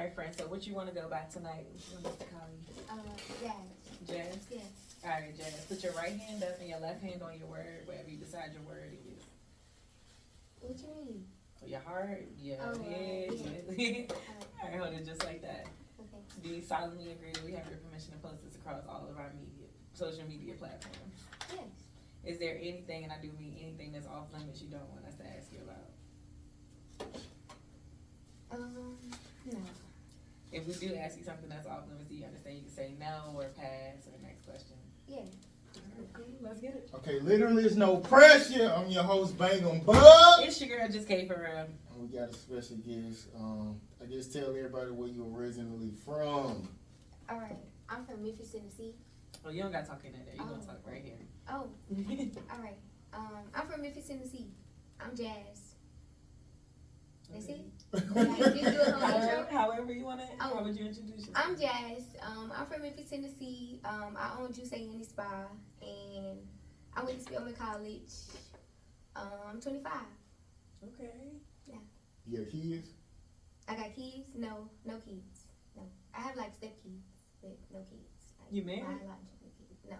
right, friend. So what you want to go by tonight? What you want us to call you? Jazz. Jazz? Yes. All right, Jazz. Put your right hand up and your left hand on your word, wherever you decide your word is. What you mean? Oh, your heart, your head. Yeah. All right, hold it just like that. Okay. Do you solemnly agree that we have your permission to post this across all of our social media platforms? Yes. Is there anything, and I do mean anything, that's off limits you don't want us to ask you about? No. If we do ask you something that's off limits, do you understand? You can say no or pass or next question. Yeah. Cool, let's get it. Okay, literally, it's no pressure. I'm your host, Bang on Bug. It's your girl, just came for real. We got a special guest. I guess tell everybody where you originally from. All right. I'm from Memphis, Tennessee. Oh, you don't got to talk in there. You gonna talk right here. Oh. All right. I'm from Memphis, Tennessee. I'm Jazz. That's it? However you want to. How would you introduce yourself? I'm Jazz. I'm from Memphis, Tennessee. I own Juice Any Spa, and I went to Spelman College. I'm 25. Okay. Yeah. You have kids? I got kids? No kids. No. I have like step kids, but no kids. Like You married? biological kids. No.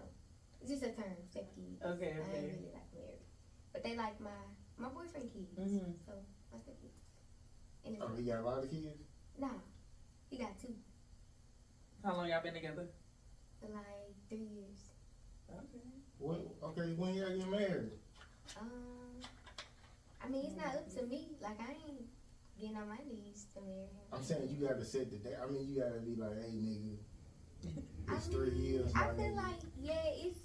It's just a term, step kids. Okay. I ain't really like married. But they like my boyfriend kids. Mm-hmm. So my step kids. Oh, he got a lot of kids? No. He got 2. How long y'all been together? For like 3 years. Okay. What? Okay, when y'all get married? I mean, it's not up to me. Like, I ain't getting on my knees to marry him. I'm saying you gotta set the day. I mean, you gotta be like, hey, nigga, it's I 3 mean, years. I my feel nigga. like,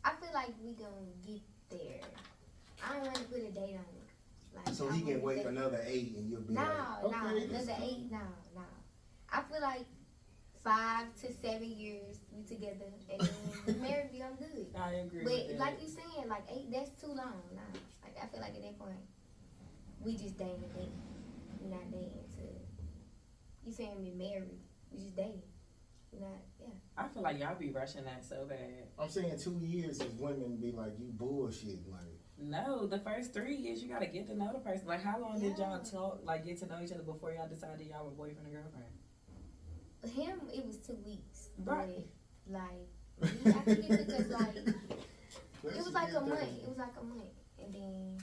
I feel like we gonna get there. I don't want to put a date on it. Like, So I he can wanna wait say- another 8 and you'll be No, like, okay, that's another cool. 8, no. I feel like 5 to 7 years we together, and then we married, we on good. I agree. But with that. like you saying, like 8, that's too long. Nah, like I feel like at that point, we just dating. We're not dating to. You saying we married? We just dating. We're not. Yeah. I feel like y'all be rushing that so bad. I'm saying 2 years is women be like, you bullshit. Like, No, the first 3 years you gotta get to know the person. Like, how long did y'all talk? Like, get to know each other before y'all decided y'all were boyfriend and girlfriend? Him, it was 2 weeks. Right. But, like, I think it took us like. It was like a month. It was like a month, and then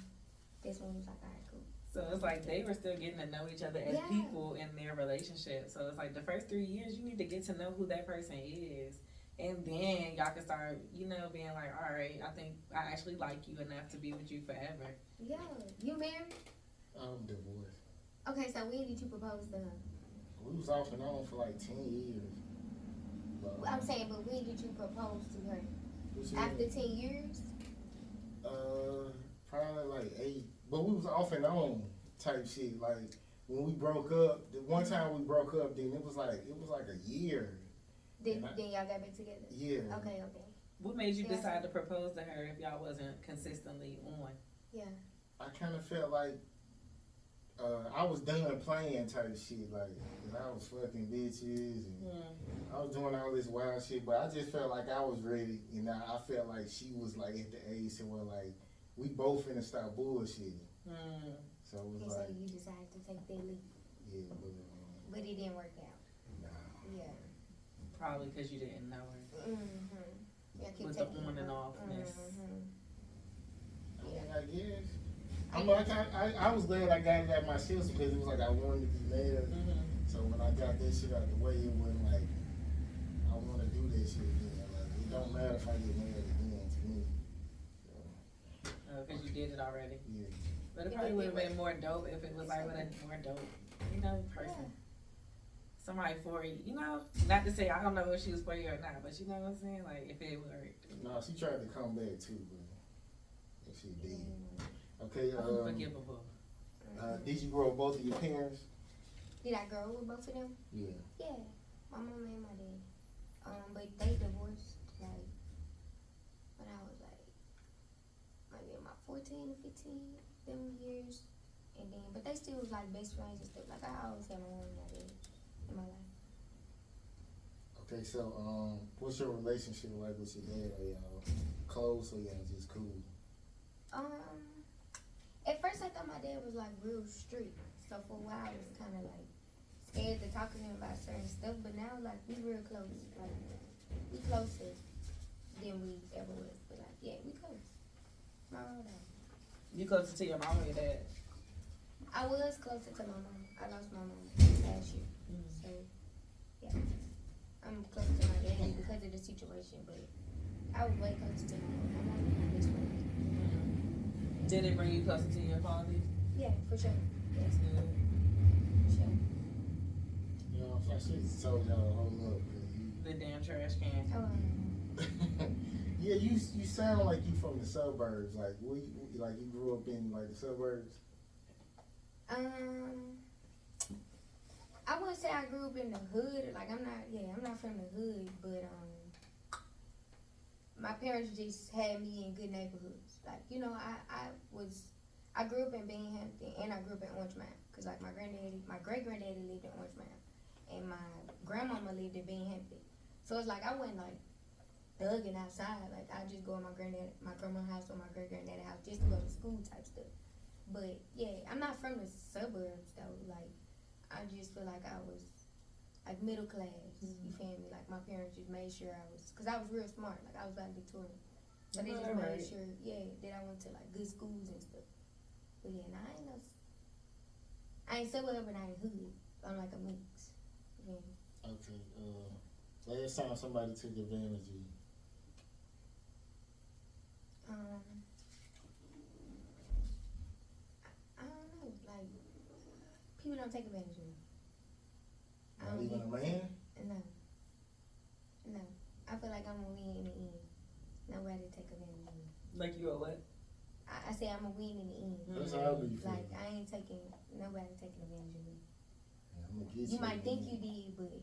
this one was like, all right, cool. So it's like they were still getting to know each other as people in their relationship. So it's like the first 3 years you need to get to know who that person is. And then y'all can start, being like, all right, I think I actually like you enough to be with you forever. Yeah. You married? I'm divorced. Okay, so when did you propose to her? We was off and on for like 10 years. But, I'm saying, but when did you propose to her? what you After mean? 10 years? Probably like 8. But we was off and on type shit. Like when we broke up, the one time we broke up, then it was like a year. Then y'all got back together? Yeah. Okay. What made you Yeah. decide to propose to her if y'all wasn't consistently on? Yeah. I kind of felt like I was done playing type shit. Like, I was fucking bitches and I was doing all this wild shit. But I just felt like I was ready. And I felt like she was like at the age where like we both finna stop bullshitting. So it was And like, so you decided to take that leap, yeah, but it didn't work out. nah. Yeah. Probably because you didn't know her. Yeah, keep With the taking on it and up. offness. I mean, I guess. I was glad I got it at my sister because it was like I wanted to be married. So when I got that shit out the way, it wasn't like I want to do that shit again. Like, it don't matter if I get married again to me. So, Because you did it already. yeah. But it probably would have been more dope if it was like with a more dope, person. Somebody for you, not to say I don't know if she was for you or not, but you know what I'm saying? Like, if it worked. No, she tried to come back too, but she did. Okay, Unforgivable. did you grow up both of your parents? Did I grow with both of them? Yeah. Yeah, my mom and my dad. But they divorced like when I was like maybe in my 14 or 15 them years, and then but they still was like best friends and stuff. Like I always had my mom and my dad in my life. Okay, so what's your relationship like with your dad? Are y'all close or y'all just cool? At first I thought my dad was like real strict, so for a while it was kind of like scared to talk to him about certain stuff. But now, like, we real close. Like, we closer than we ever was. But like, yeah, we close. My road out. You closer to your mom or your dad? I was closer to my mom. I lost my mom last year. So, yeah. I'm close to my dad because of the situation, but I was way closer to my mom. My mom was my best friend. Did it bring you closer to your father? Yeah, for sure. That's good. For sure. You know, I should have told y'all to hold up. The damn trash can. Oh, Yeah, you sound like you from the suburbs. Like like you grew up in like the suburbs. I wouldn't say I grew up in the hood. Like I'm not from the hood, but my parents just had me in good neighborhoods. Like, you know, I grew up in Binghamton and I grew up in Orange Mound. Cause like my great granddaddy lived in Orange Mound, and my grandmama lived in Binghamton. So it's like I wasn't like thugging outside. Like I just go to my grandma's house or my great granddaddy's house just to go to school type stuff. But yeah, I'm not from the suburbs though. Like I just feel like I was like middle class. You feel me? Like my parents just made sure cause I was real smart. Like I was valedictorian. So they just made sure, that I went to like good schools and stuff. But yeah, nah, I ain't suburb and I ain't hood. I'm like a mix. You feel me? Okay. Last time somebody took advantage of you. I don't know. Like people don't take advantage of me. Not even a man? No. I feel like I'm a win in the end. Nobody take advantage of me. Like you a what? I say I'm a win in the end. That's how I be feeling. Like I ain't nobody taking advantage of me. Yeah, I'm gonna get You might think you did, but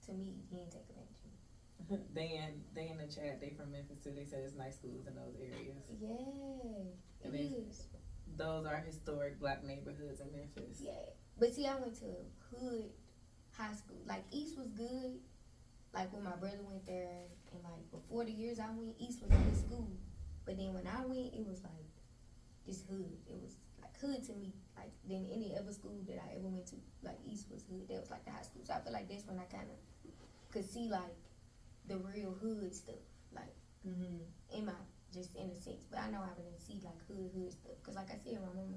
to me, you ain't take advantage of me. They in the chat, they from Memphis too. They said it's nice schools in those areas. Yeah, it is. Those are historic black neighborhoods in Memphis. Yeah, but see, I went to a hood high school. Like East was good. Like when my brother went there, and like before the years I went, East was a good school. But then when I went, it was like this hood. It was like hood to me. Like than any other school that I ever went to. Like East was hood. That was like the high school. So I feel like that's when I kind of could see like the real hood stuff. Like in my just in a sense. But I know I didn't see like hood stuff. Cause like I said, my mama,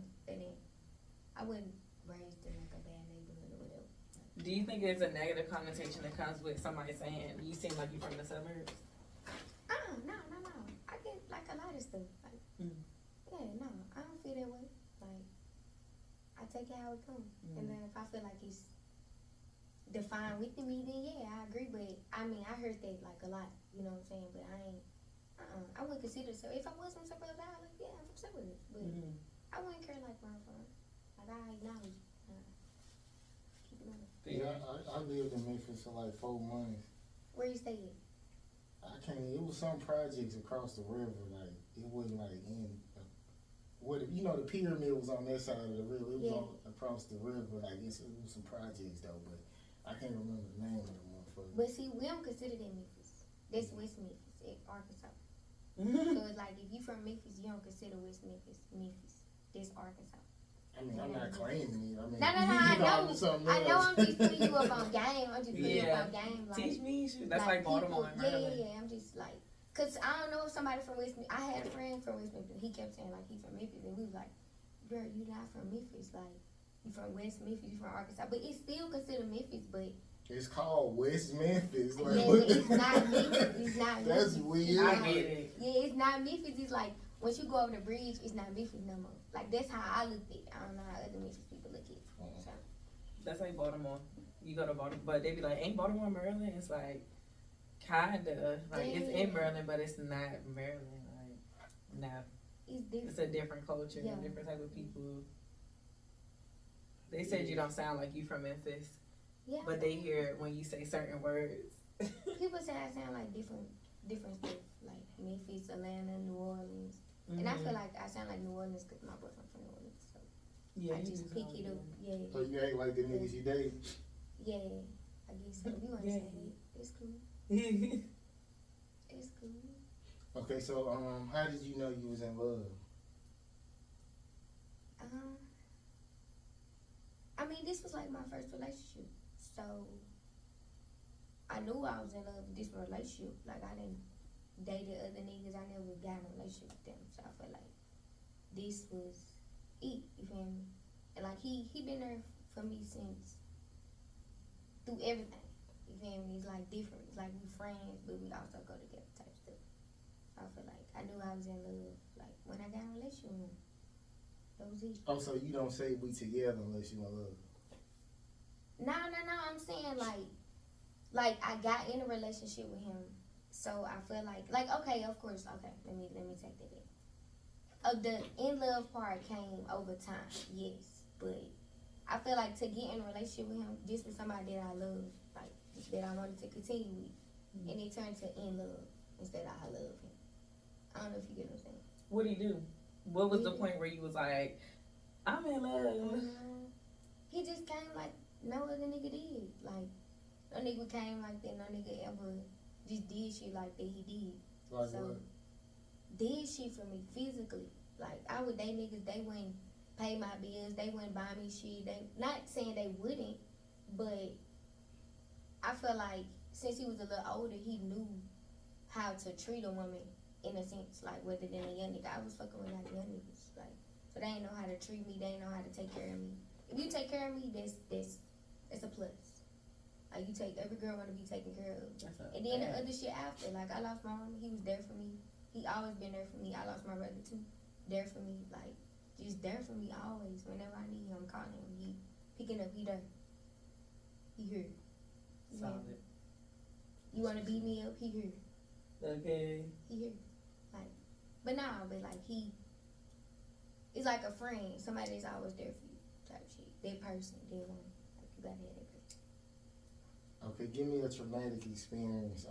I wasn't raised in like a bad neighborhood or whatever. Do you think there's a negative connotation that comes with somebody saying you seem like you from the suburbs? No. I get like a lot of stuff. Like, yeah, no, I don't feel that way. Like, I take it how it comes. And then if I feel like it's defined with me, then yeah, I agree. But I mean, I heard that like a lot. You know what I'm saying? But I ain't. I wouldn't consider so. If I was from suburbs, I would like, yeah, I'm from suburbs. But I wouldn't care like where I'm from. Like I acknowledge. Keep it on. Yeah, I lived in Memphis for like 4 months. Where you stay at? It was some projects across the river. Like it wasn't like in. The pyramid was on that side of the river. It was on across the river. Like it was some projects though, but I can't remember the name of the motherfucker. But see, we don't consider that Memphis. That's West Memphis, Arkansas. So it's like if you from Memphis, you don't consider West Memphis. That's Arkansas. I mean, I'm not claiming it. I mean, No, I know. I'm just putting you up on game. I'm just putting you up on game. Like, teach me. That's like Baltimore and Maryland. Yeah. I'm just like, cause I don't know if somebody from West Memphis. I had a friend from West Memphis. He kept saying like he from Memphis, and we was like, girl, you not from Memphis. Like you from West Memphis, you from Arkansas, but it's still considered Memphis. But it's called West Memphis. Like, it's not Memphis. It's not. That's Memphis. weird. I get it. Yeah, it's not Memphis. It's like once you go over the bridge, it's not Memphis no more. Like that's how I looked at it. I don't know how other Memphis people look at it. So. That's like Baltimore. You go to Baltimore, but they be like, ain't Baltimore Maryland? It's like, kinda. Like, it's in Maryland, but it's not Maryland. Like, no. It's different. It's a different culture, a different type of people. They said you don't sound like you from Memphis. Yeah. But they hear it when you say certain words. People say I sound like different stuff. Like Memphis, Atlanta, New Orleans. And I feel like I sound like New Orleans because my boyfriend from New Orleans. So yeah, I just pick it up. Yeah. So you act like the niggas you date? Yeah. I guess so. You want to say that? It's cool. It's cool. Okay, so how did you know you was in love? I mean, this was like my first relationship. So I knew I was in love with this relationship. Like I didn't dated other niggas. I never got in a relationship with them. So I felt like this was it. You feel me? And like he been there for me since through everything. You feel me? It's like different. It's like we friends, but we also go together type stuff. So I feel like I knew I was in love. Like when I got in a relationship with him, that was it. Oh, so you don't say we together unless you in love? No. I'm saying like I got in a relationship with him, so I feel like okay, of course, okay. Let me take that back. The in love part came over time, yes, but I feel like to get in a relationship with him, this was somebody that I love, like that I wanted to continue with, and it turned to in love instead of I love him. I don't know if you get what I'm saying. What did he do? What was the point where you was like, I'm in love? He just came like no other nigga did. Like no nigga came like that. No nigga ever just did shit like that. He did. Like so what? did shit for me physically. Like I would date niggas, they wouldn't pay my bills, they wouldn't buy me shit. They not saying they wouldn't, but I feel like since he was a little older, he knew how to treat a woman in a sense, like rather than a young nigga. I was fucking with like young niggas, like so they ain't know how to treat me, they ain't know how to take care of me. If you take care of me, that's a plus. Like you take every girl want to be taken care of. And then the other shit after, like I lost my mom, he was there for me. He always been there for me. I lost my brother too. There for me, like just there for me always. Whenever I need him, I'm calling him. He picking up. He there. He here. Solid. You wanna beat me up? He here. Okay. He here. Like, but like he. It's like a friend. Somebody that's always there for you. Type shit. That person. That one. Like you gotta have that person. Okay, give me a traumatic experience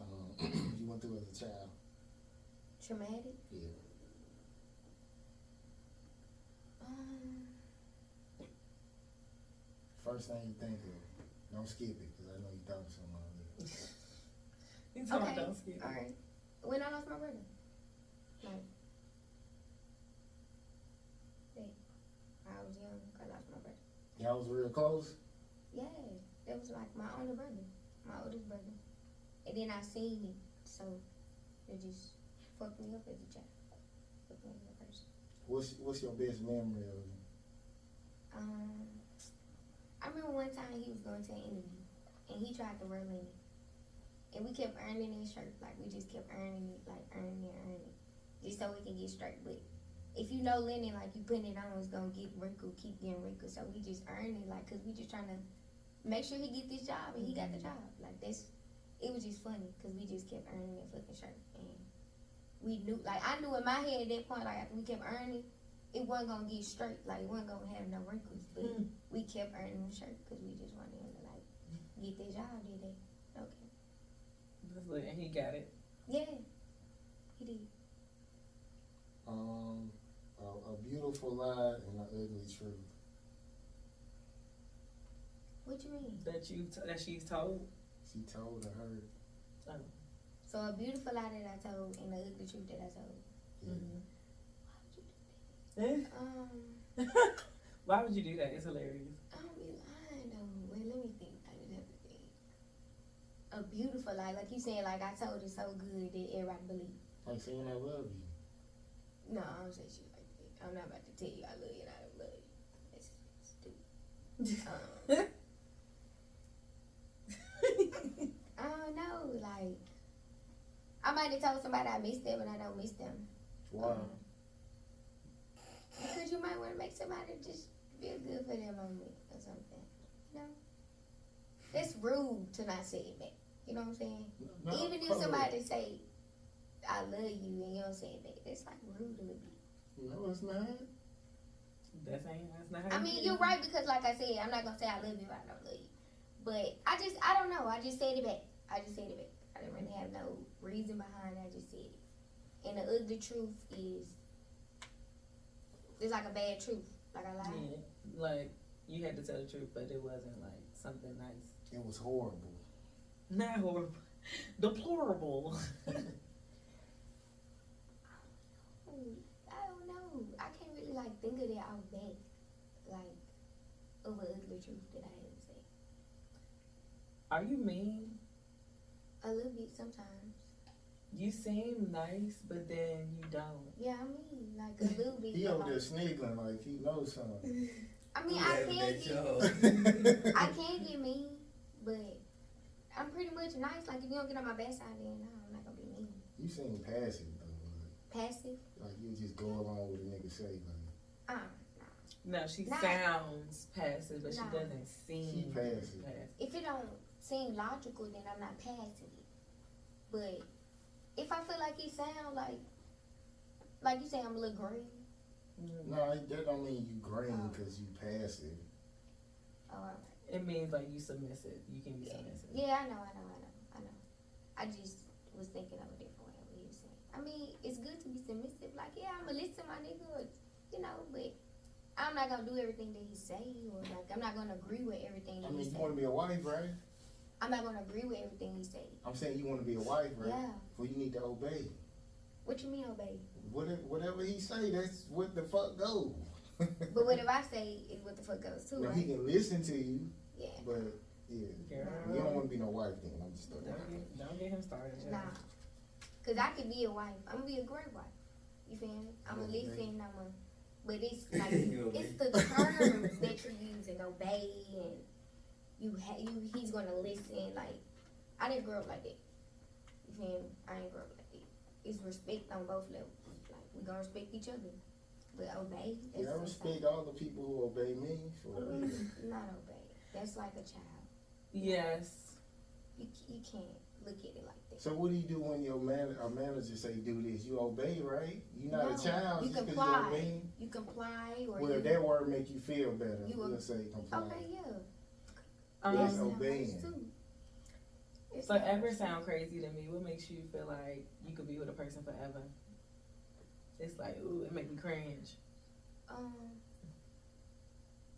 you went through as a child. Traumatic? Yeah. First thing you think of. Don't skip it, because I know you thought of something already. You told me Okay, don't skip it. alright. When I lost my brother. Like, I was young, I lost my brother. Y'all was real close? Yeah, that was like my only brother, my oldest brother. And then I seen it, so it just fucked me up as a child. Fucked me up as a person. What's your best memory of him? I remember one time he was going to an interview, and he tried to roll in it. And we kept earning his shirt, like we just kept earning it, just so we can get straight. But if you know linen, like you putting it on, it's gonna get wrinkled, keep getting wrinkled. So we just earn it, like, cause we just trying to make sure he get this job, and he got the job. Like it was just funny, cause we just kept earning that fucking shirt, and we knew, like I knew in my head at that point, like after we kept earning, it wasn't gonna get straight, like it wasn't gonna have no wrinkles, but we kept earning the shirt, cause we just wanted him to like get that job that day. Okay. And he got it. Yeah, he did. A beautiful lie and an ugly truth. What you mean? That she's told. She told or heard. Oh. So a beautiful lie that I told and the ugly truth that I told. Yeah. Why would you do that? Why would you do that? It's hilarious. I don't be lying though. Wait, let me think. I just have to think. A beautiful lie, like you saying, like I told it so good that everybody believe. Like saying I love you. No, I don't say shit like that. I'm not about to tell you I love you and I don't love you. That's stupid. I don't know, like I might have told somebody I miss them and I don't miss them. Why? Because you might want to make somebody just feel good for their moment or something. You know? It's rude to not say it back. You know what I'm saying? No, Even if somebody say, I love you and you don't say it back, it's like rude a little bit. No, it's not. That's not how I mean, you're right, because like I said, I'm not going to say I love you if I don't love you. But I don't know. I just said it back. I didn't really have no reason behind it. I just said it. And the ugly truth is, it's like a bad truth. Like I lied. Yeah, like you had to tell the truth, but it wasn't like something nice. It was horrible. Not horrible. Deplorable. I don't know. I can't really like think of that out back. Like, of an ugly truth that I had to say. Are you mean? A little bit sometimes. You seem nice, but then you don't. Yeah, I mean, like a little bit. He but over there like, sniggling like he knows something. I mean, I can get mean, but I'm pretty much nice. Like if you don't get on my bad side, then no, I'm not gonna be mean. You seem passive though. Passive? Like you just go along with a nigga say like. No, she Nah. sounds passive, but she Nah. doesn't seem She passive. If it don't seem logical, then I'm not passive. But if I feel like it sound like you say I'm a little green. Mm. No, that don't mean you green because you passive. Oh, all right. It means like you submissive. You can be submissive. Yeah, I know. I just was thinking of a different way of what he was saying. I mean, it's good to be submissive. Like, yeah, I'm gonna listen to my nigga, you know, but I'm not gonna do everything that he say, or like I'm not gonna agree with everything that I mean, he you say. want to be a wife, right? I'm not gonna agree with everything he say. I'm saying you want to be a wife, right? Yeah. Well, you need to obey. What you mean obey? Whatever he say, that's what the fuck goes. But what if I say is what the fuck goes too, Now, right? he can listen to you, Yeah. but yeah, Girl. you don't want to be no wife then. I'm just throwing that out there. Don't get him started. Joe. Nah. Cause I could be a wife. I'm gonna be a great wife. You feel me? I'm gonna Okay. listen. But it's like it's the terms that you're using, obey, and he's gonna listen. Like I didn't grow up like that. You feel me? I didn't grow up like that. It's respect on both levels. Like we gonna respect each other, but obey. That's Yeah, I respect all the people who obey me for real. Not obey. That's like a child. Yes. You can't look at it like that. So what do you do when your manager say do this? You obey, right? You're not No, a child you just because comply. you obey. You comply or Well, you. that word make you feel better. You We'll say comply. Okay, yeah. Yes, That obeying. sounds nice, too. It Forever sounds- sound crazy to me. What makes you feel like you could be with a person forever? It's like, ooh, it make me cringe.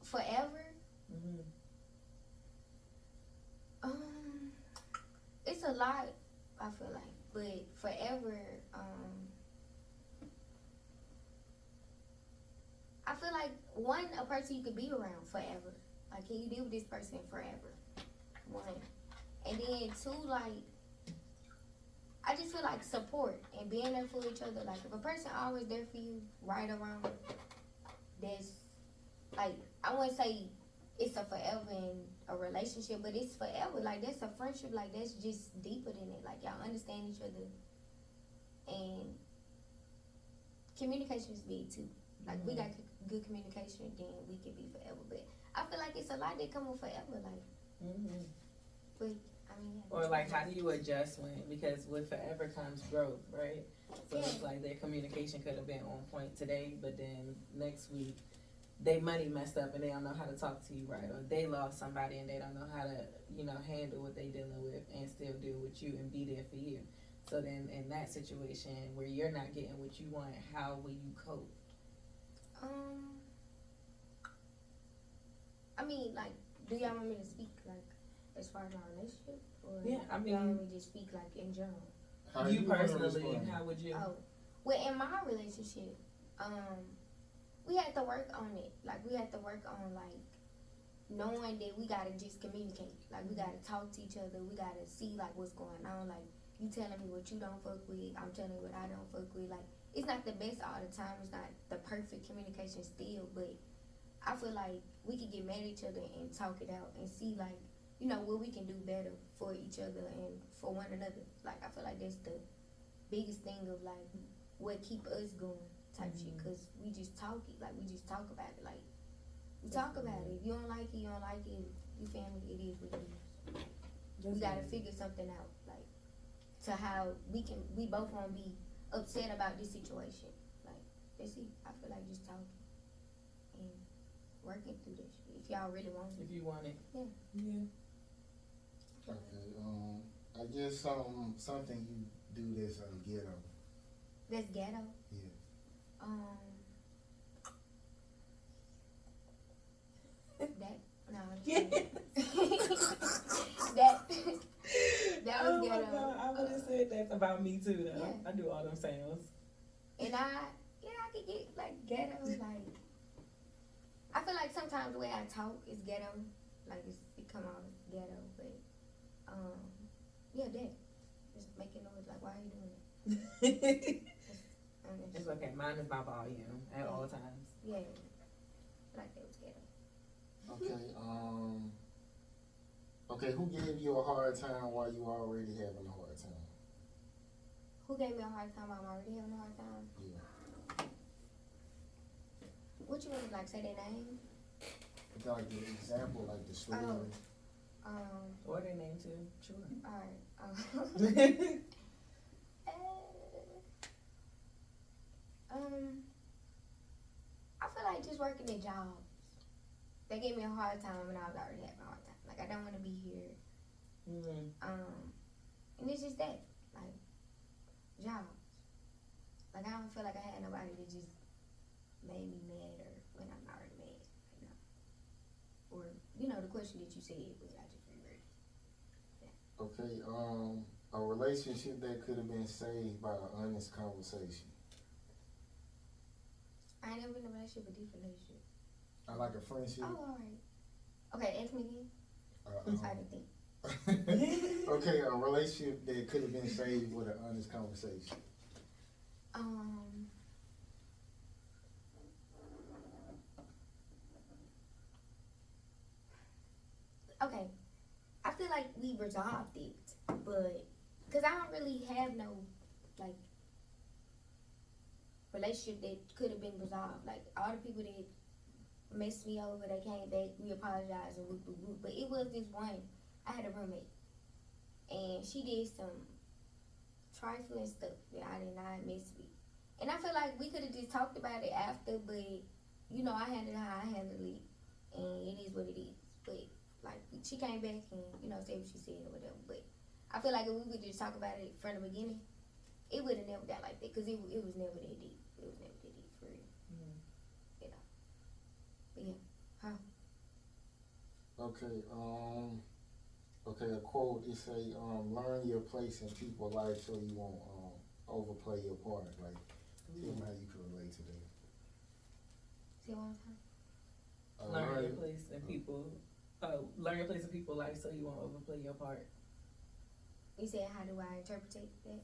Forever. Mm-hmm. It's a lot. I feel like, but forever. I feel like a person you could be around forever. Like, can you deal with this person forever? One, and then two, like, I just feel like support and being there for each other. Like, if a person always there for you, right or wrong, that's like I wouldn't say it's a forever in a relationship, but it's forever. Like that's a friendship. Like that's just deeper than it. Like y'all understand each other, and communication is big too. Like we got good communication, then we can be forever. But I feel like it's a lot that come with forever. Like, but I mean, yeah, Or like, how do you adjust because with forever comes growth, right? So it's like their communication could have been on point today, but then next week they money messed up and they don't know how to talk to you right, or they lost somebody and they don't know how to, handle what they dealing with and still deal with you and be there for you. So then in that situation where you're not getting what you want, how will you cope? I mean, like, do y'all want me to speak like as far as our relationship, or Yeah, I mean, y'all want me to just speak like in general? How you wanna personally, respond? how would you? Oh, well, in my relationship, we had to work on it. Like, we had to work on, like, knowing that we gotta just communicate. Like, we gotta talk to each other. We gotta see, like, what's going on. Like, you telling me what you don't fuck with. I'm telling you what I don't fuck with. Like, it's not the best all the time. It's not the perfect communication still, but I feel like we could get mad at each other and talk it out and see, like, what we can do better for each other and for one another. Like, I feel like that's the biggest thing of, like, what keep us going type shit. Because we just talk it. Like, we just talk about it. Like, we talk about it. If you don't like it, you don't like it. You feel me? It is what it is. We gotta figure something out. Like, to how we both won't be upset about this situation. Like, that's it. I feel like just talking and working through this shit. If y'all really want it. If you want it. Yeah. Yeah. Okay, I guess something you do that's ghetto. That's ghetto. Yeah. That no. I'm kidding. that was ghetto. My God, I would have said that about me too. Though Yeah. I do all them sounds. And I could get like ghetto. Like, I feel like sometimes the way I talk is ghetto. Like it come out as ghetto, but Yeah, that. Just making noise like, why are you doing that? It's okay. Mine is my volume at all times. Yeah, like that was ghetto. Okay, who gave you a hard time while you already having a hard time? Who gave me a hard time while I'm already having a hard time? Yeah. What you want to, like, say their name? Like the example, like the story. Or their name too. Sure. Alright. I feel like just working at jobs. They gave me a hard time when I was already having a hard time. Like, I don't want to be here. And it's just that, like, jobs. Like, I don't feel like I had nobody that just made me mad or when I'm already mad, you know. Or, you know, the question that you said was I just remembered. Yeah. Okay, a relationship that could have been saved by an honest conversation. I ain't never been in a relationship, a deep relationship. I like a friendship. Oh, alright. Okay, ask me again. I didn't think. Okay, a relationship that could have been saved with an honest conversation. Okay, I feel like we resolved it, but because I don't really have no, like, relationship that could have been resolved. Like, all the people that messed me over, they came back, we apologized, and whoop, whoop, whoop. But it was this one, I had a roommate, and she did some trifling stuff that I did not mess with. And I feel like we could have just talked about it after, but, you know, I handled how I handled it, and it is what it is. But, like, she came back and, you know, said what she said or whatever. But I feel like if we would just talk about it from the beginning, it would have never got like that, because it was never that deep. It was never that deep, for real. You know. But yeah. Huh? Okay, a quote, it say, learn your place in people's life so you won't overplay your part. Like, tell me how you can relate to that. Say it one more time. Learn your place in people. Learn your place in people's life so you won't overplay your part. You said, how do I interpret that?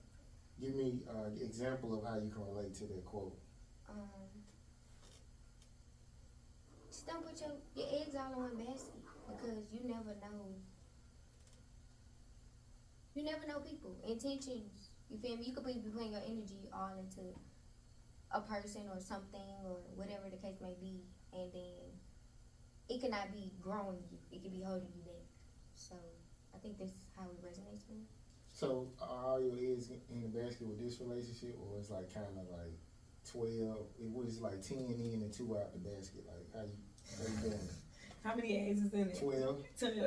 Give me an example of how you can relate to that quote. Just don't put your eggs all in one basket, because you never know. You never know people, intentions. You feel me? You could be putting your energy all into a person or something or whatever the case may be, and then it cannot be growing you. It could be holding you back. So I think that's how it resonates with me. So are all your eggs in the basket with this relationship, or it's like kind of like 12? It was like 10 in and 2 out the basket. Like how you doing? How many eggs is in it? 12.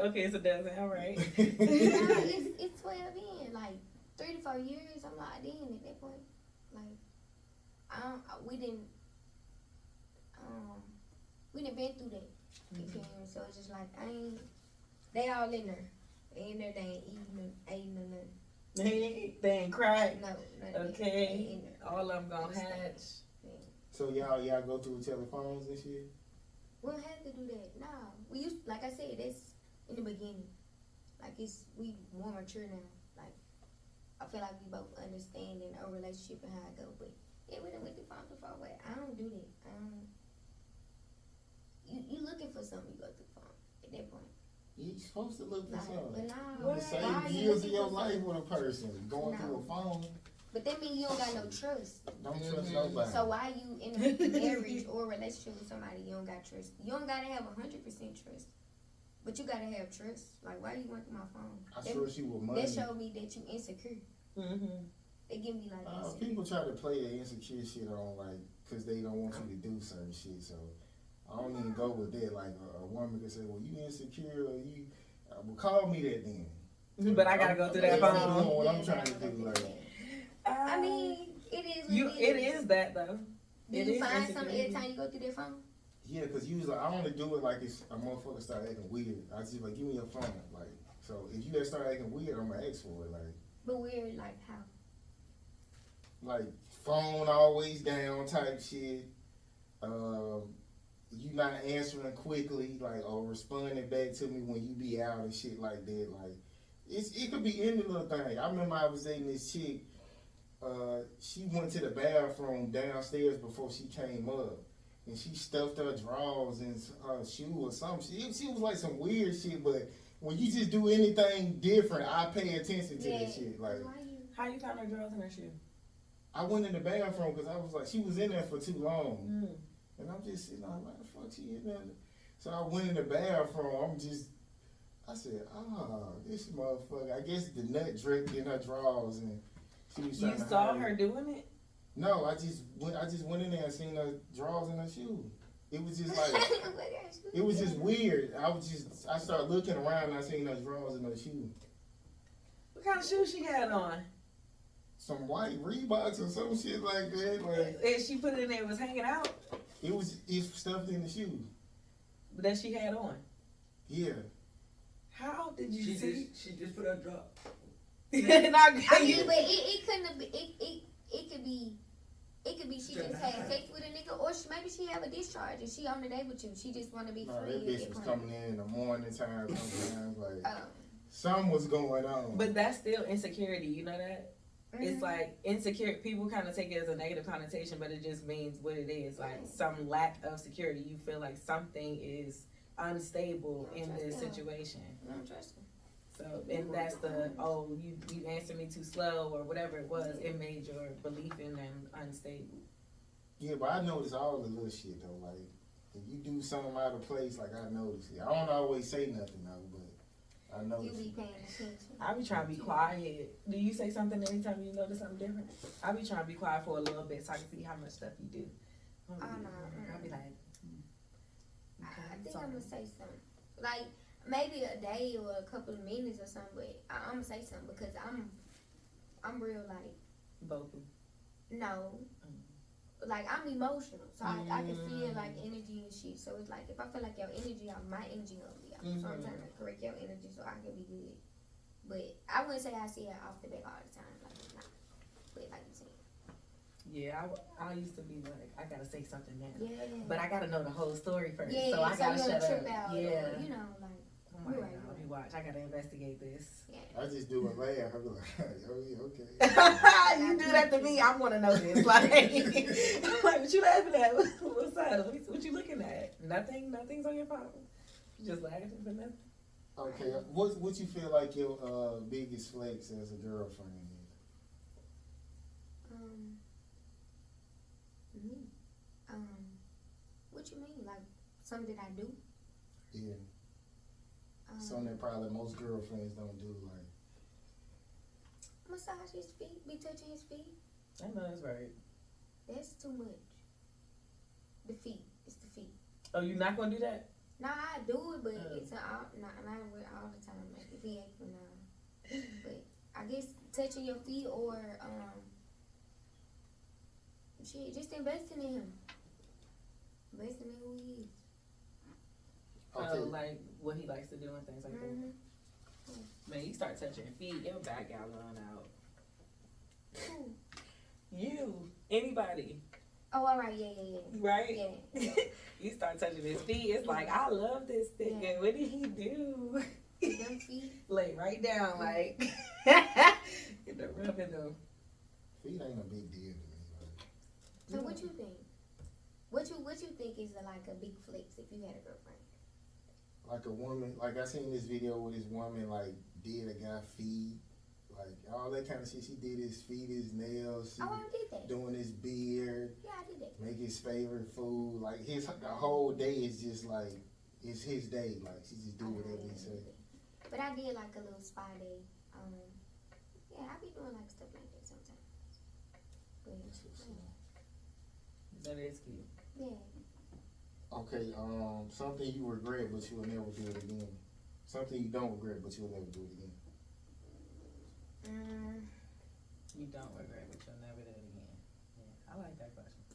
Okay, it's a dozen. All right. It's 12 in. Like 3 to 4 years, I'm locked in at that point. Like we didn't been through that. You feel me? So it's just like they all in there. They in there. They ain't eating or nothing. They ain't cried. No. Okay. All of them gonna hatch. So y'all go through each other's phones and shit? We don't have to do that. No. We used, like I said, that's in the beginning. Like we more mature now. Like I feel like we both understand in our relationship and how it go. But yeah, we done went through phones before. But I don't do that. You looking for something, you go through the phone at that point. You're supposed to look for something. But no. You save years of your life with a person going through a phone. But that means you don't got no trust. Don't trust nobody. So why you in a marriage or relationship with somebody you don't got trust? You don't gotta have 100% trust, but you gotta have trust. Like, why you went through my phone? I trust you with money. That showed me that you insecure. They give me like insecure. People try to play the insecure shit on, like, because they don't want you to do certain shit. So I don't even go with that. Like a woman could say, well, you insecure, or you well, call me that then. But I gotta go through that phone. I'm doing what I'm trying to do. Like, I mean, it is. It is that though. Do you find something every time you go through their phone? Yeah, because usually I only do it like it's a motherfucker start acting weird. I just like, give me your phone. Like, so if you start acting weird, I'm gonna ask for it. Like, but weird, like how? Like phone always down type shit. You not answering quickly, like, or responding back to me when you be out and shit like that. Like, it could be any little thing. I remember I was dating this chick. She went to the bathroom downstairs before she came up, and she stuffed her drawers in her shoe or something. She was like some weird shit, but when you just do anything different, I pay attention to that shit. Like, how you found her drawers in her shoe? I went in the bathroom because I was like, she was in there for too long, and I'm just sitting there, why the fuck she in there? So I went in the bathroom. I said, this motherfucker. I guess the nut dripped in her drawers, and she was trying You to saw hide her it. doing it? No, I just went in there and seen her drawers in her shoe. It was just like, it was just weird. I started looking around and I seen her drawers in her shoe. What kind of shoes she had on? Some white Reeboks or some shit like that. Like, And she put it in there, it was hanging out? it's stuffed in the shoe. That she had on? Yeah. How did you see? She just put her drop. I mean, but it couldn't have been. It could be. It could be she just had sex with a nigga, or maybe she have a discharge and she on the date with you. She just want to be No, free. that bitch at was point. coming in the morning time sometimes. Like, something was going on. But that's still insecurity, you know that? Mm-hmm. It's like insecure. People kind of take it as a negative connotation, but it just means what it is. Like some lack of security. You feel like something is unstable in this situation. You don't trust him. So, and that's you answered me too slow or whatever it was. It made your belief in them unstable. Yeah, but I notice all the little shit though. Like, if you do something out of place, like I notice it. I don't always say nothing though, but I notice. You be paying attention. I be trying to be quiet. Do you say something anytime you notice something different? I be trying to be quiet for a little bit so I can see how much stuff you do. I'll be like, I think I'm gonna say something. Like maybe a day or a couple of minutes or something, but I'm gonna say something because I'm real like vocal. no. Like I'm emotional, so I can feel like energy and shit. So it's like if I feel like your energy off, my energy gonna be off. So I'm trying to correct your energy so I can be good. But I wouldn't say I see it off the back all the time, like nah. But like you said, Yeah, I used to be like, I gotta say something now. yeah. But I gotta know the whole story first. Yeah, so I gotta you shut trip up. out, Yeah. or, you know, like Oh my you're God, right. you watch. I gotta investigate this. yeah. I just do a laugh. I be like, oh yeah, okay. You do that to me, I want to know this. Like, what you laughing at? What's up? What you looking at? Nothing's on your phone. You just laughing for nothing. Okay, what you feel like your biggest flex as a girlfriend is? Me. What you mean? Like something I do? Yeah. Something that probably most girlfriends don't do, like. Massage his feet, be touching his feet. I know that's right. That's too much. The feet. It's the feet. Oh, you not gonna do that? Nah, I do it, but it's not with all the time. Like if he ain't for now. But I guess touching your feet or shit, just investing in him. Investing in who he is. Okay. Like what he likes to do and things like that. Man, you start touching your feet, your back got run out. Who? You, anybody, Oh, all right, yeah. right? Yeah. You start touching his feet. It's like I love this thing. Yeah. And what did he do? Them feet. Lay right down, like get the rubbing them. Feet ain't a big deal to me. Like. So what you think? What you think is like a big flex if you had a girlfriend? Like a woman, like I seen this video where this woman like did a guy feet, like all that kind of shit. She did his feet, his nails, she Oh, I did that. doing his beard, Yeah, I did that. make his favorite food. Like the whole day is just like it's his day. Like she just do whatever he say. But I did like a little spa day. Yeah, I be doing like stuff like that sometimes. But, That is cute. yeah. Okay, something you regret but you'll never do it again. Something you don't regret but you'll never do it again. You don't regret, but you'll never do it again. Yeah, I like that question.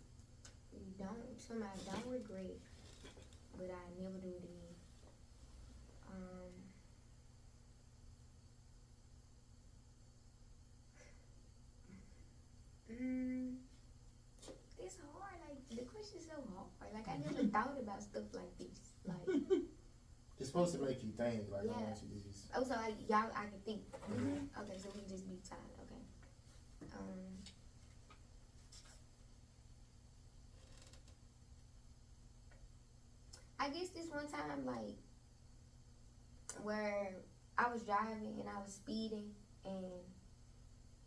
Something I don't regret, but I never do it again. It's hard. Like the question's so hard. Like I never thought about stuff like this. Like It's supposed to make you think. Like I Yeah. want you to just. Oh, so y'all, I can think. Okay, so we can just be tied. Okay. I guess this one time, like, where I was driving and I was speeding and,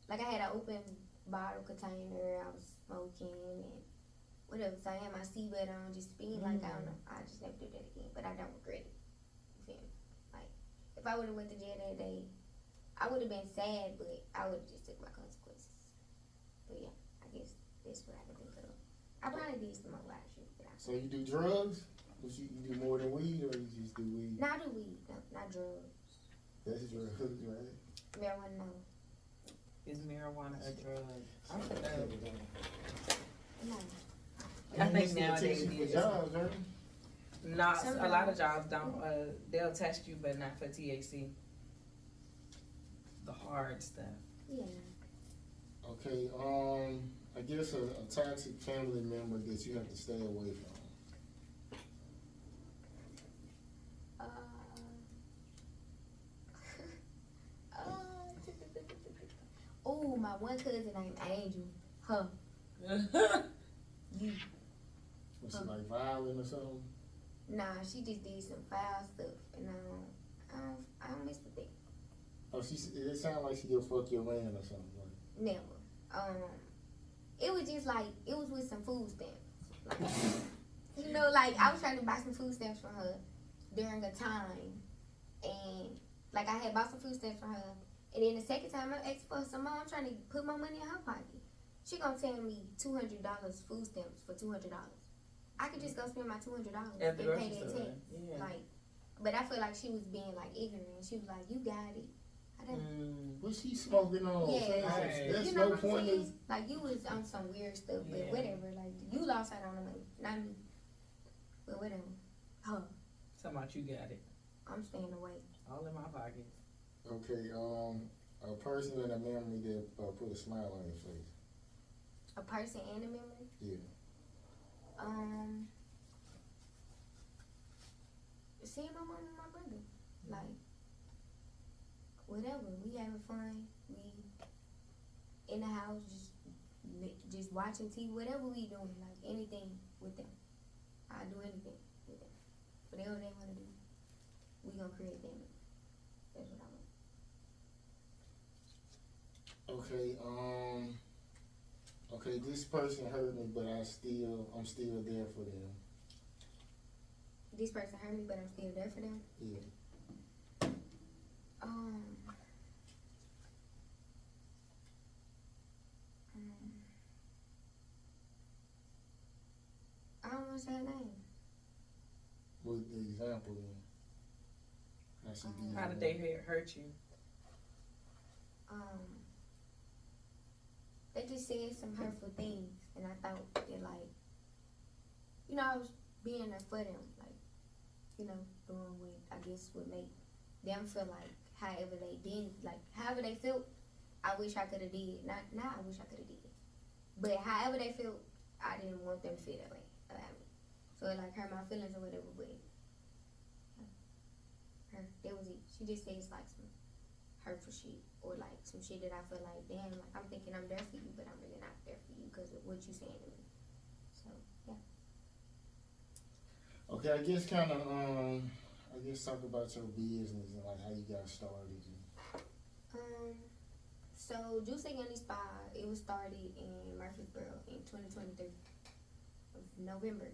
like, I had an open bottle container, I was smoking and whatever, so I had my seatbelt on, just speeding, like, I don't know, I just never do that again, but I don't regret it, you feel me? Like, if I would've went to jail that day, I would've been sad, but I would've just took my consequences. But yeah, I guess that's what I can think of. I probably did some other shit. So you do drugs? You do more than weed, or you just do weed? Not do weed, no, not drugs. That's drugs, right? Marijuana, no. Is marijuana a drug? I don't know. No. I think nowadays it for is. jobs, right? Not a lot of jobs don't. They'll test you, but not for THC. The hard stuff. Yeah. Okay. I guess a toxic family member that you have to stay away from. Oh, my one cousin named Angel. Her. You. Was she like violent or something? Nah, she just did some foul stuff, and I don't mess with that. Oh, it sounded like she'll fuck your man or something. Like. Never. It was just like, it was with some food stamps. Like, you know, like, I was trying to buy some food stamps from her during a time, and like, I had bought some food stamps from her, and then the second time I asked for some more, I'm trying to put my money in her pocket. She gonna tell me $200 food stamps for $200. I could just go spend my $200 and pay that tax. Yeah. Like, but I feel like she was being like ignorant. She was like, "You got it." I don't. What's she smoking on? Yeah, right. That's you know no what I'm point saying? in. Like, you was on some weird stuff, but Yeah. whatever. Like, you lost out on the money, not me. But whatever. Huh? Talking about you got it. I'm staying away. All in my pockets. Okay. A person in a memory that put a smile on your face. A person and a memory. Yeah. Seeing my mom and my brother. Like, whatever. We having fun. We in the house just watching TV. Whatever we doing, like anything with them. I do anything with them. Whatever they want to do, we gonna create them. That's what I want. Okay. Okay. This person hurt me, but I'm still there for them. This person hurt me, but I'm still there for them. Yeah. I don't want to say her name. With the example then. How did they hurt you? They just said some hurtful things, and I thought that, like, you know, I was being there for them, like, you know, doing what I guess would make them feel like however they did, like, however they felt, I wish I could have did. Not I wish I could have did. But however they felt, I didn't want them to feel that way about me. So it, like, hurt my feelings or whatever, but that was it. She just says, like, some hurtful shit, or like some shit that I feel like, damn, like, I'm thinking I'm there for you, but I'm really not there for you because of what you saying to me. So yeah. Okay, I guess talk about your business and like how you got started. So Juicy Gunny Spa, it was started in Murfreesboro in 2023 of November.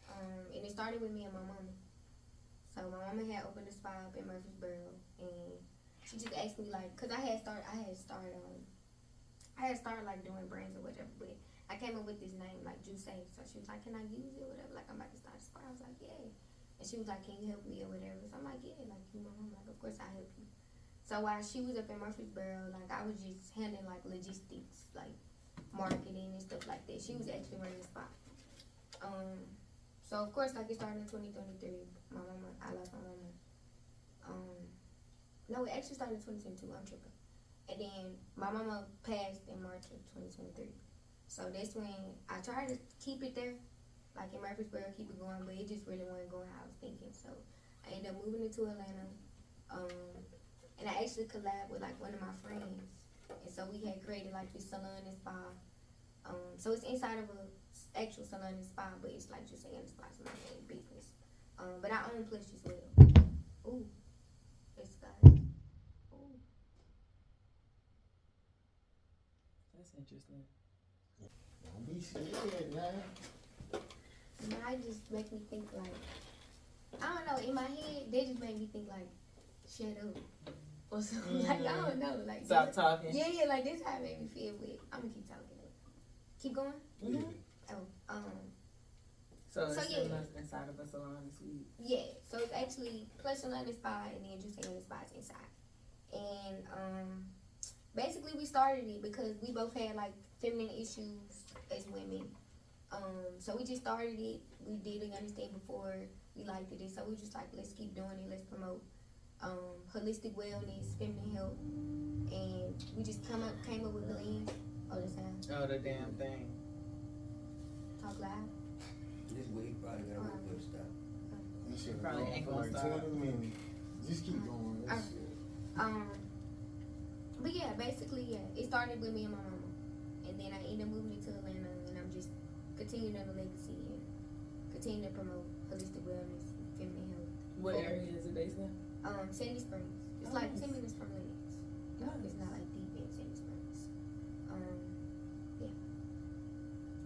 And it started with me and my mama. So my mama had opened a spa up in Murfreesboro, and she just asked me, like, cause I had started like doing brands or whatever, but I came up with this name like Juice. So she was like, "Can I use it or whatever? Like, I'm about to start a spa." I was like, "Yeah." And she was like, "Can you help me or whatever?" So I'm like, "Yeah, like, you know." I'm like, "Of course I help you." So while she was up in Murfreesboro, like, I was just handling like logistics, like marketing and stuff like that. She was actually running the spa. So of course, like, it started in 2023. I lost my mama. No, it actually started in 2022. I'm tripping. And then my mama passed in March of 2023. So that's when I tried to keep it there, like in Murfreesboro, keep it going, but it just really wasn't going how I was thinking. So I ended up moving into Atlanta. and I actually collabed with like one of my friends, and so we had created like this salon and spa. So it's inside of a actual salon and spa, but it's like just saying the spa's my main business. But I own Plush as well. Ooh, it's got. Ooh, That's interesting. Don't be scared, man. and I just make me think like, I don't know. In my head, they just make me think like, shut up. Or something. Like, I don't know. Like, Stop talking. yeah, like this how it made me feel. But I'm gonna keep talking. Keep going. Yeah. Oh, So it's So, still yeah. inside of a salon suite. yeah. So it's actually Plush Salon and Spa, and then Juicy and Spa is inside. And basically we started it because we both had like feminine issues as women. So we just started it. We did a young thing before we liked it, so we just like, let's keep doing it. Let's promote holistic wellness, feminine health, and we just came up with the lens. Oh, the sound. Oh, the damn thing. Talk loud. This week probably gotta wait for it to stop. You should have Probably gone ain't for gonna like stop. 20 minutes. Just keep going. That Alright. shit. But yeah, basically, yeah, it started with me and my mama, and then I ended up moving to Atlanta, and I'm just continuing on the legacy and continuing to promote holistic wellness, feminine health. What area is it based in? Sandy Springs. It's Oh, like nice. 10 minutes from Lennox. It's not like deep in Sandy Springs.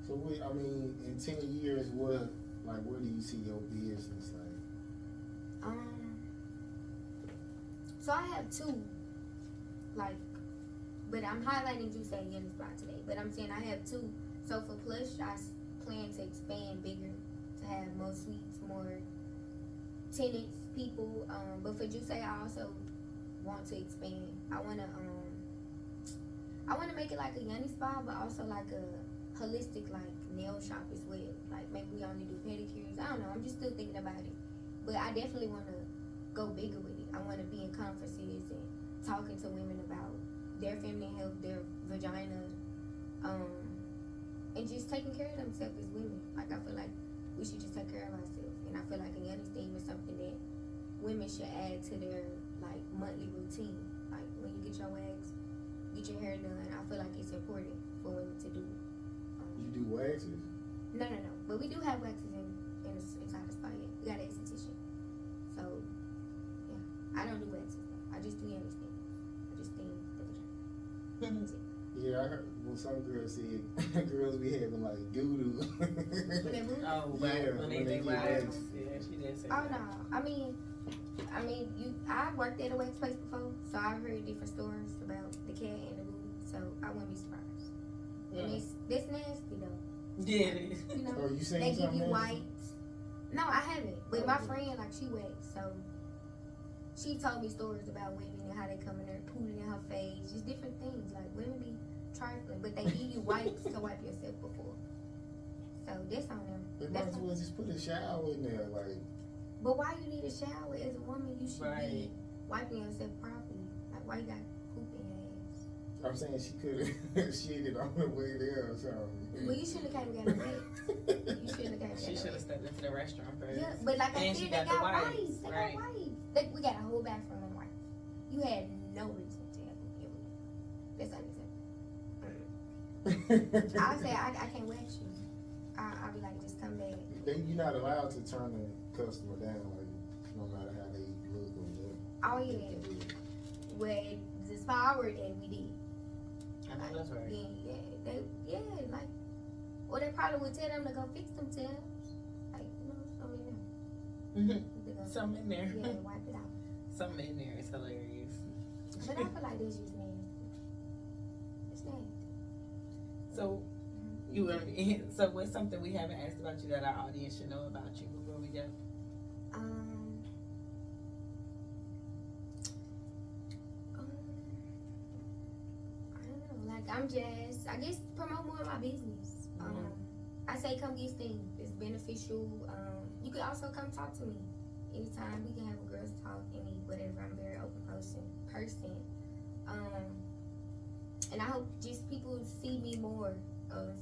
So, I mean, in 10 years, where do you see your business like? So I have two, like, but I'm highlighting Juice and Young Spot today. But I'm saying I have two. So for Plush, I plan to expand bigger, to have more suites, more tenants, people. But for Juice, I also want to expand. I wanna make it like a Young Spa, but also like a holistic, like nail shop as well. Like maybe we only do pedicures. I don't know. I'm just still thinking about it. But I definitely want to go bigger with it. I want to be in conferences and talking to women about their feminine health, their vagina, and just taking care of themselves as women. Like I feel like we should just take care of ourselves, and I feel like a young theme is something that women should add to their like monthly routine. Like when you get your wax, get your hair done. I feel like it's important for women to do. You do waxes? No. But we do have waxes inside the spa. Yeah, we got an esthetician. So, yeah, I don't do waxes. Though. I just do young things. I just steam the vagina. That's it. Yeah, I heard some girls said girls be having like doo-doo. When they move? Oh, Yeah, right. When they get wax. waxed. Yeah, she did say Oh that. no. I mean, I worked at a wax place before, so I've heard different stories about the cat and the booty. So I wouldn't be surprised. And it's nasty though. Yeah, it is. You know, Oh, you saying they give something you else? whites. No, I haven't. But my Okay. friend, like, she waxed, so she told me stories about women and how they come in there pooling in her face, just different things. Like women be trifling, but they give you wipes to wipe yourself before. So that's on them. They might That's as well just put a shower in there, like. But why you need a shower as a woman? You should Right. be wiping yourself properly. Like why you got poop in your ass? I'm saying she could have shitted on the way there or something. Well, you shouldn't have came and got a wet. You shouldn't have came and She got should a have stepped into the restroom first. Yeah, but like I And she said, they got the got wipes, wipes. They right. got wipes. We got a whole bathroom of wipes. You had no reason to have poop everywhere. That's unacceptable. I'll say I can't wax you. I'll be like, just come back. You're not allowed to turn the customer down, like, no matter how they look or whatever. Oh yeah. Well, the spa I worked at, we did. I know that's right. Like, or they probably would tell them to go fix themselves. Like, something in there. They go, Something in there. yeah, wipe it out. Something in there is hilarious. But I feel like that's just nasty. It's nasty. So, so what's something we haven't asked about you that our audience should know about you before we go? I don't know. Like I'm just, I guess, promote more of my business. I say come get steamed. It's beneficial. You could also come talk to me anytime. We can have a girls talk, whatever. I'm a very open person. And I hope just people see me more,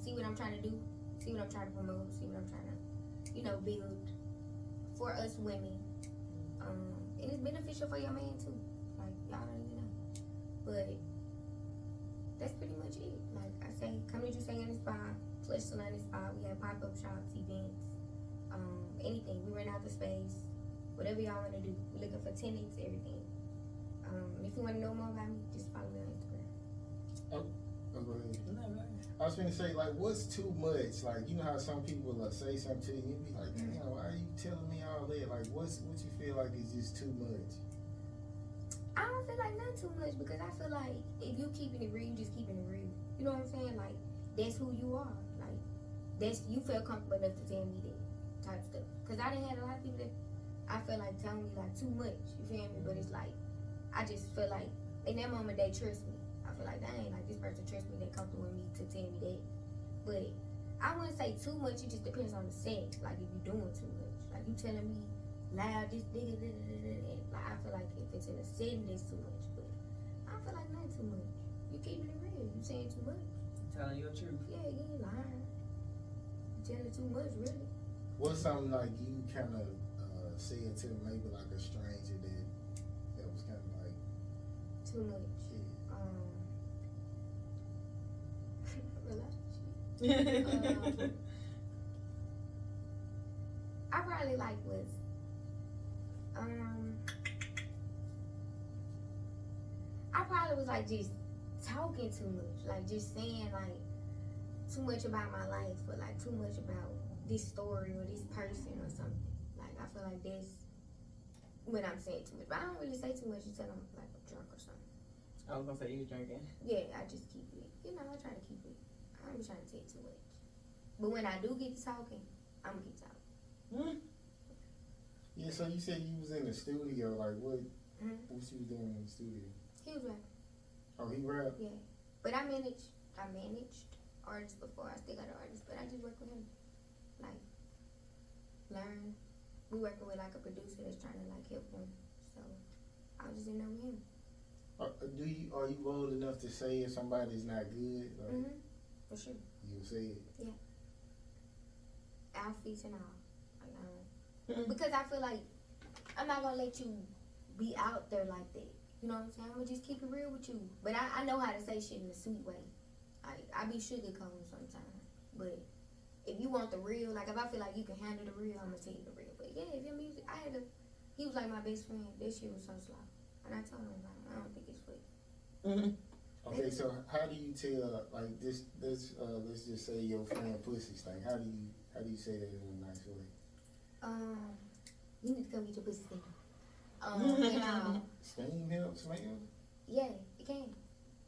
see what I'm trying to do, see what I'm trying to promote, see what I'm trying to, build for us women. And it's beneficial for your man too. Like y'all don't even know. But that's pretty much it. Like I say, come to Jazmyne in the spa, Flesh Salon in the spa. We have pop-up shops, events, anything. We rent out the space, whatever y'all want to do. We're looking for tenants, everything. If you want to know more about me, just follow me on Instagram. Oh, go ahead. No, go ahead. I was gonna say, like, what's too much? Like, you know how some people like, say something to you and be like, damn, why are you telling me all that? Like, what you feel like is just too much? I don't feel like not too much because I feel like if you keeping it real, you just keeping it real. You know what I'm saying? Like, that's who you are. Like, you feel comfortable enough to tell me that type stuff. Because I done had a lot of people that I feel like telling me like too much. You feel me? But it's like, I just feel like in that moment they trust me. I feel like, dang, like this person trusts me, they comfortable with me to tell me that. But I wouldn't say too much, it just depends on the set. Like if you're doing too much. Like you telling me loud, this, and like I feel like if it's in a setting, it's too much. But I feel like not too much. You keeping it real. You saying too much. Telling your truth. Yeah, you ain't lying. You telling too much, really. What's something like you kind of said to maybe like a stranger that was kind of like Too much. yeah. I probably like was I probably was like just talking too much, like just saying like too much about my life or like too much about this story or this person or something. Like I feel like that's when I'm saying too much, but I don't really say too much until I'm like drunk or something. I was gonna say you was drinking. Yeah, I just keep it. You know, I try to keep it. I don't be trying to take too much. But when I do get to talking, I'm gonna keep talking. Yeah, so you said you was in the studio, like what Mm-hmm. what you was doing in the studio? He was rapping. Oh, he rap? Yeah. But I managed artists before. I still got an artist, but I just work with him. Like, learn. We working with like a producer that's trying to like help him. So I was just in there with him. Are you bold enough to say if somebody's not good? Like, For sure. you'll say it. Outfits and all. Like, because I feel like I'm not gonna let you be out there like that. You know what I'm saying? I'm gonna just keep it real with you. But I know how to say shit in a sweet way. I be sugarcoating sometimes. But if you want the real, like if I feel like you can handle the real, I'm gonna tell you the real. But yeah, if your music, he was like my best friend. This shit was so slow. And I told him, like, I don't think it's sweet. Okay, so how do you tell like this? Let's just say your friend pussy stank. How do you say that in a nice way? You need to come get your pussy steam. You know, Steam helps smell? yeah, it can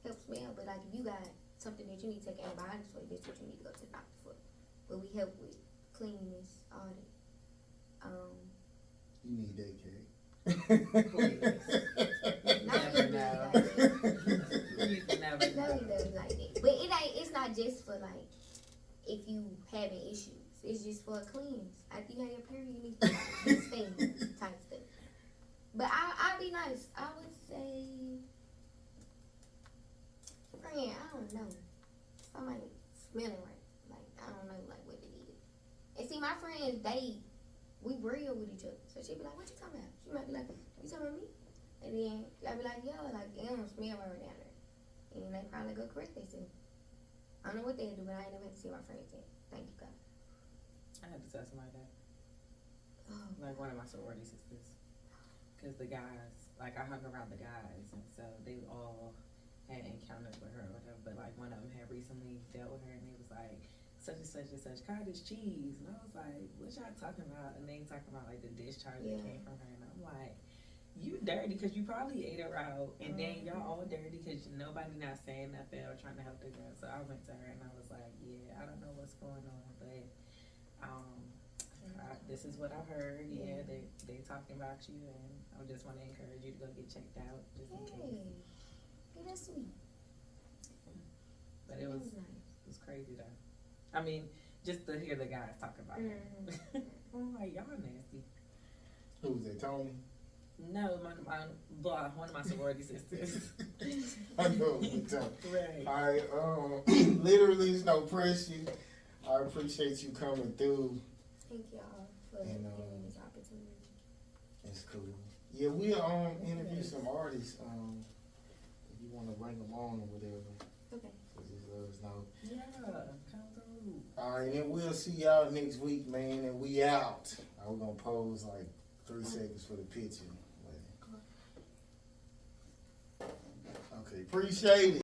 help smell. But like if you got something that you need to take antibiotics for, that's what you need to go to the doctor for. But we help with cleanliness, all that. You need that, Kate. Never know. You can never No, know. he doesn't like that. But it's not just for like if you having issues. It's just for a cleanse. After you have your period, you need to get steam type stuff. But I'll be nice. I would say, friend, I don't know. Somebody smelling right. Like, I don't know, like, what it is. And see, my friends, we real with each other. So she be like, what you talking about? She might be like, you talking about me? And then I be like, yo, like, it don't smell right down there. And they probably go correct themselves. I don't know what they do, but I ain't never had to see my friends yet. Thank you, God. I had to tell somebody that. Oh. Like one of my sorority sisters. Because the guys, like I hung around the guys, and so they all had encounters with her or whatever. But like one of them had recently dealt with her, and he was like, such and such and such, cottage cheese. And I was like, what y'all talking about? And they talking about like the discharge that came from her. And I'm like, you dirty because you probably ate her out. And then y'all all dirty because nobody not saying nothing or trying to help the girl. So I went to her and I was like, yeah, I don't know what's going on, but this is what I heard. Yeah, they talking about you, and I just want to encourage you to go get checked out, just in case. Hey, that's sweet. But it was nice. It was crazy though. I mean, just to hear the guys talk about it. I'm like, y'all nasty. Who was that, Tony? No, one of my sorority sisters. I know what you're talking. Right. All right, literally, there's no pressure. I appreciate you coming through. Thank y'all for giving me this opportunity. It's cool. Yeah, we'll interview some artists. artists, if you want to bring them on or whatever, Okay. so just let us know. Yeah, come through. All right, and we'll see y'all next week, man, and we out. We're gonna pose like 3 seconds for the picture. Okay, appreciate it.